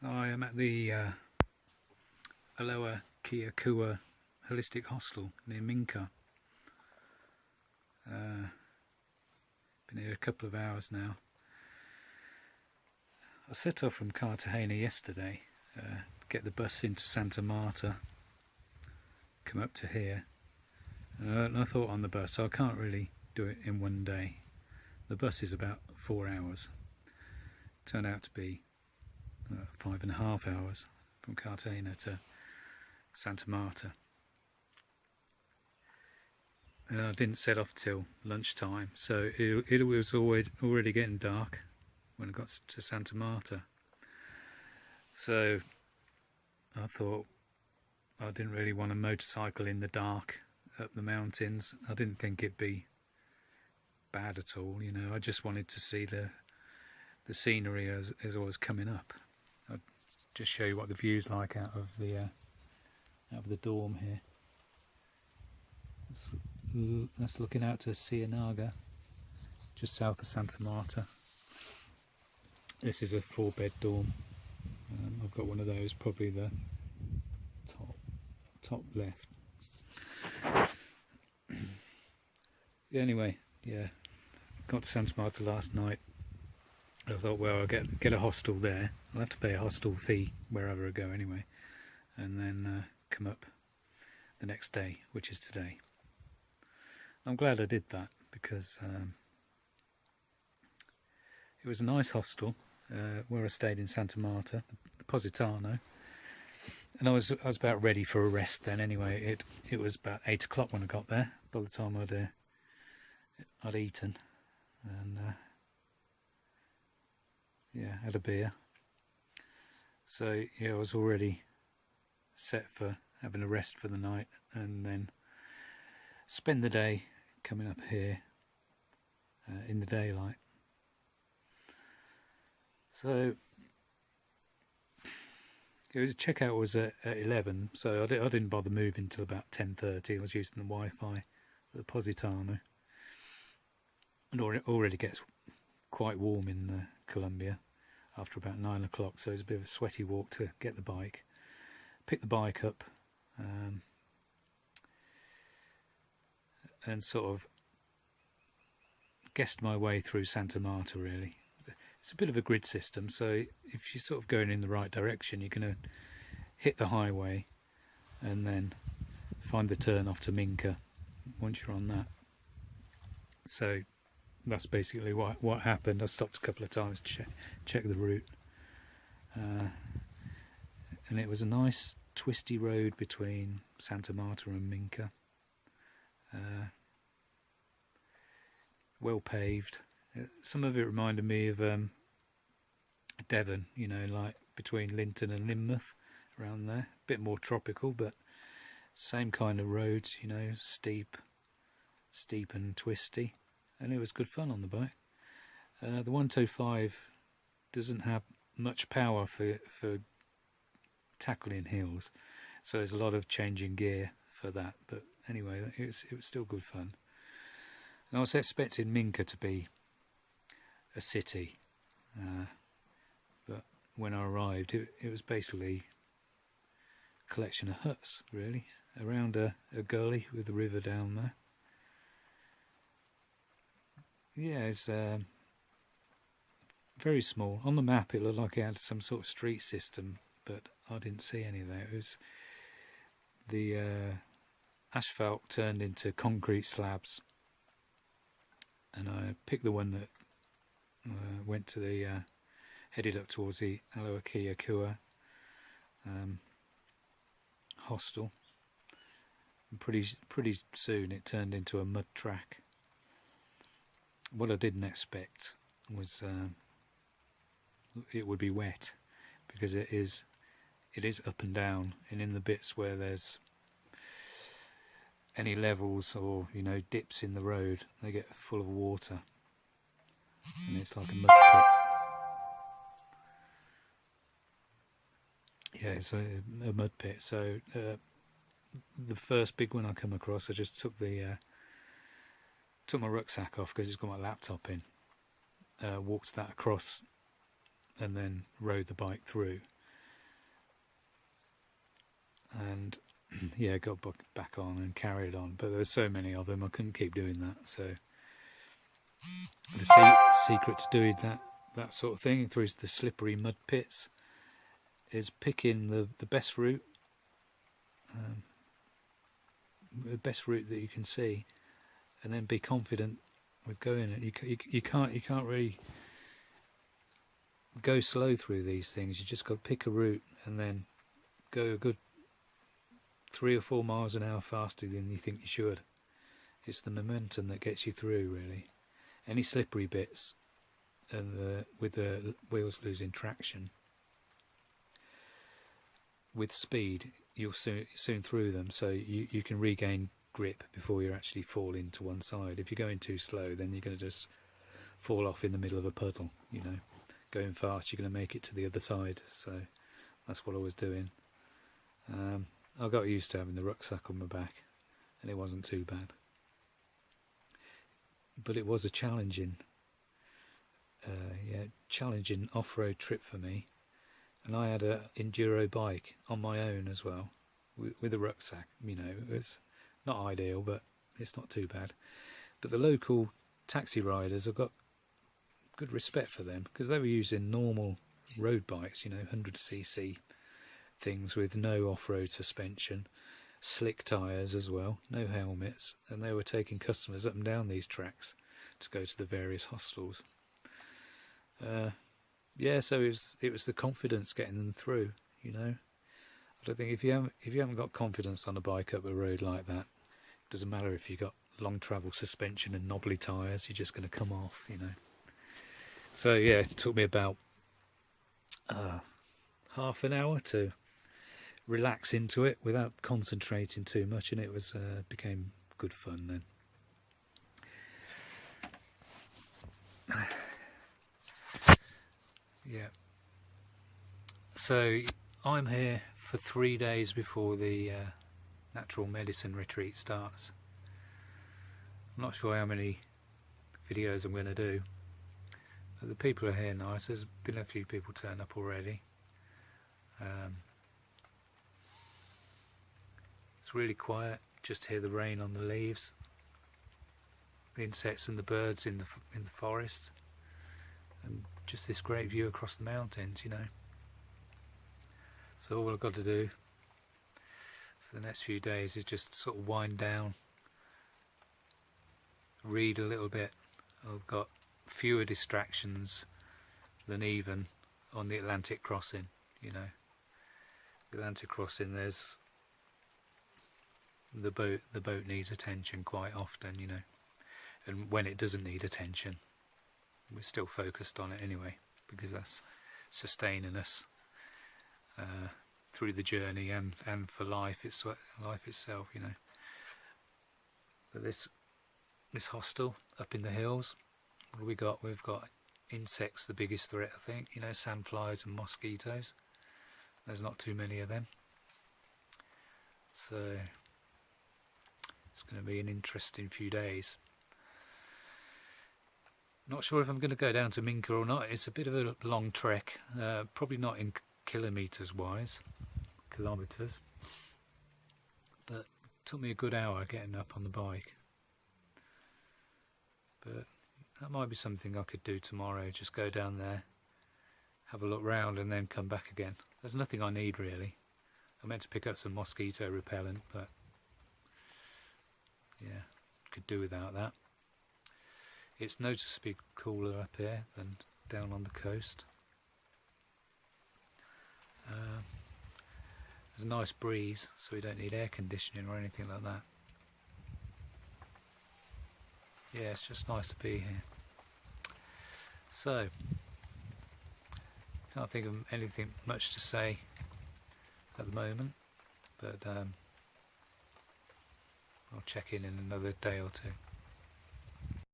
I am at the Aloha Akua Holistic Hostel near Minka. Been here a couple of hours now. I set off from Cartagena yesterday, get the bus into Santa Marta, come up to here, and I thought on the bus I can't really do it in one day. The bus is about 4 hours. Turned out to be 5.5 hours from Cartagena to Santa Marta. And I didn't set off till lunchtime, so it was already getting dark when I got to Santa Marta. So I thought I didn't really want to motorcycle in the dark up the mountains. I didn't think it'd be bad at all, you know. I just wanted to see the scenery as I was coming up. I'll just show you what the view's like out of the dorm here. That's looking out to Ciénaga, just south of Santa Marta. This is a 4-bed dorm. I've got one of those, probably the top left. Anyway, yeah, got to Santa Marta last night. I thought, well, I'll get a hostel there. I'll have to pay a hostel fee wherever I go anyway, and then come up the next day, which is today. I'm glad I did that because it was a nice hostel where I stayed in Santa Marta, the Positano, and I was about ready for a rest then. Anyway, it was about 8 o'clock when I got there. By the time I'd eaten and yeah, had a beer. So yeah, I was already set for having a rest for the night, and then spend the day coming up here in the daylight. So checkout was at 11, so I didn't bother moving until about 10:30. I was using the Wi-Fi at the Positano, and it already gets quite warm in Colombia after about 9 o'clock, so it's a bit of a sweaty walk to get the bike. Pick the bike up and sort of guessed my way through Santa Marta, really. It's a bit of a grid system, so if you're sort of going in the right direction, you're going to hit the highway and then find the turn off to Minka once you're on that. So that's basically what happened. I stopped a couple of times to check the route, and it was a nice twisty road between Santa Marta and Minka. Well paved. Some of it reminded me of Devon, you know, like between Linton and Lynmouth, around there. A bit more tropical, but same kind of roads, you know, steep and twisty. And it was good fun on the bike. The 125 doesn't have much power for tackling hills, so there's a lot of changing gear for that. But anyway, it was still good fun. And I was expecting Minka to be a city, but when I arrived, it was basically a collection of huts, really, around a gully with the river down there. Yeah, it's very small. On the map it looked like it had some sort of street system, but I didn't see any of that. It was the asphalt turned into concrete slabs, and I picked the one that went to the headed up towards the Aloha Akua hostel, and pretty soon it turned into a mud track. What I didn't expect was it would be wet, because it is up and down, and in the bits where there's any levels or, you know, dips in the road, they get full of water, and it's like a mud pit. Yeah, it's a mud pit. So the first big one I come across, I just took my rucksack off because it's got my laptop in, walked that across and then rode the bike through. and yeah, got back on and carried on. But there were so many of them, I couldn't keep doing that. So the secret to doing that sort of thing through the slippery mud pits is picking the best route, that you can see, and then be confident with going it. You can't really go slow through these things. You just got to pick a route and then go a good 3 or 4 miles an hour faster than you think you should. It's the momentum that gets you through, really. Any slippery bits, and with the wheels losing traction, with speed, you'll soon through them, so you can regain grip before you actually fall into one side. If you're going too slow, then you're going to just fall off in the middle of a puddle, you know. Going fast, you're going to make it to the other side, so that's what I was doing. I got used to having the rucksack on my back, and it wasn't too bad. But it was a challenging off-road trip for me, and I had an enduro bike on my own as well, with a rucksack. You know, it was not ideal, but it's not too bad. But the local taxi riders, I've got good respect for them, because they were using normal road bikes, you know, 100cc things with no off-road suspension, slick tyres as well, no helmets, and they were taking customers up and down these tracks to go to the various hostels. So it was the confidence getting them through, you know. I don't think if you haven't got confidence on a bike up a road like that, it doesn't matter if you've got long travel suspension and knobbly tyres, you're just going to come off, you know. So yeah, it took me about half an hour to relax into it without concentrating too much, and it was became good fun then. Yeah. So I'm here for 3 days before the natural medicine retreat starts. I'm not sure how many videos I'm going to do, but the people are here nice. There's been a few people turn up already. It's really quiet, just hear the rain on the leaves, the insects and the birds in the forest, and just this great view across the mountains, you know. So all I've got to do for the next few days is just sort of wind down, read a little bit. I've got fewer distractions than even on the Atlantic crossing, you know. The Atlantic crossing, there's the boat needs attention quite often, you know, and when it doesn't need attention, we're still focused on it anyway, because that's sustaining us through the journey and for life itself, you know. But this hostel up in the hills, what have we got? We've got insects, the biggest threat, I think, you know, sandflies and mosquitoes. There's not too many of them, so it's going to be an interesting few days. Not sure if I'm going to go down to Minka or not. It's a bit of a long trek, probably not in kilometres, but it took me a good hour getting up on the bike. But that might be something I could do tomorrow, just go down there, have a look round and then come back again. There's nothing I need really. I meant to pick up some mosquito repellent, but yeah, could do without that. It's noticeably cooler up here than down on the coast. There's a nice breeze, so we don't need air conditioning or anything like that. Yeah, it's just nice to be here. So, can't think of anything much to say at the moment, but I'll check in another day or two.